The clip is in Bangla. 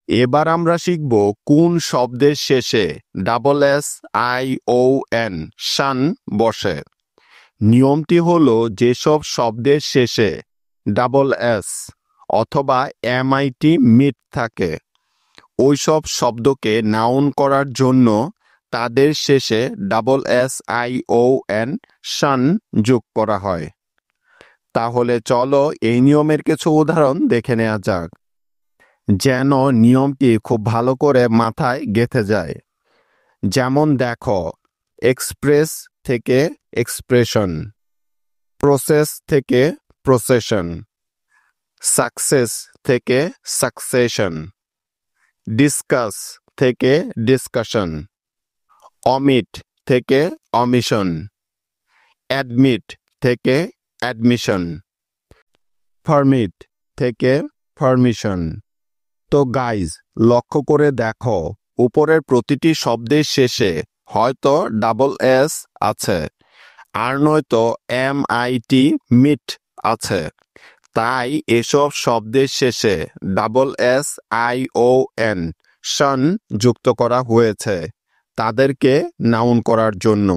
এবার আমরা শিখব কোন শব্দের শেষে double S I O N sion বসে। নিয়মটি হলো যেসব শব্দের শেষে ডাবল এস অথবা এমআইটি মিট থাকে ওইসব শব্দকে নাউন করার জন্য তাদের শেষে double S I O N sion যোগ করা হয়। তাহলে চলো এই নিয়মের কিছু উদাহরণ দেখে নেওয়া যাক, যেন নিয়মটি খুব ভালো করে মাথায় গেঁথে যায়। যেমন দেখো, এক্সপ্রেস থেকে এক্সপ্রেশন, প্রসেস থেকে প্রসেশন, সাকসেস থেকে সাকসেশন, ডিসকাস থেকে ডিসকাশন, অমিট থেকে অমিশন, অ্যাডমিট থেকে অ্যাডমিশন, পারমিট থেকে পারমিশন। তো গাইজ, লক্ষ্য করে দেখো, উপরের প্রতিটি শব্দের শেষে হয়তো ডাবল এস আছে আর নয়তো এমআইটি মিট আছে। তাই এসব শব্দের শেষে double S I O N sion যুক্ত করা হয়েছে তাদেরকে নাউন করার জন্য।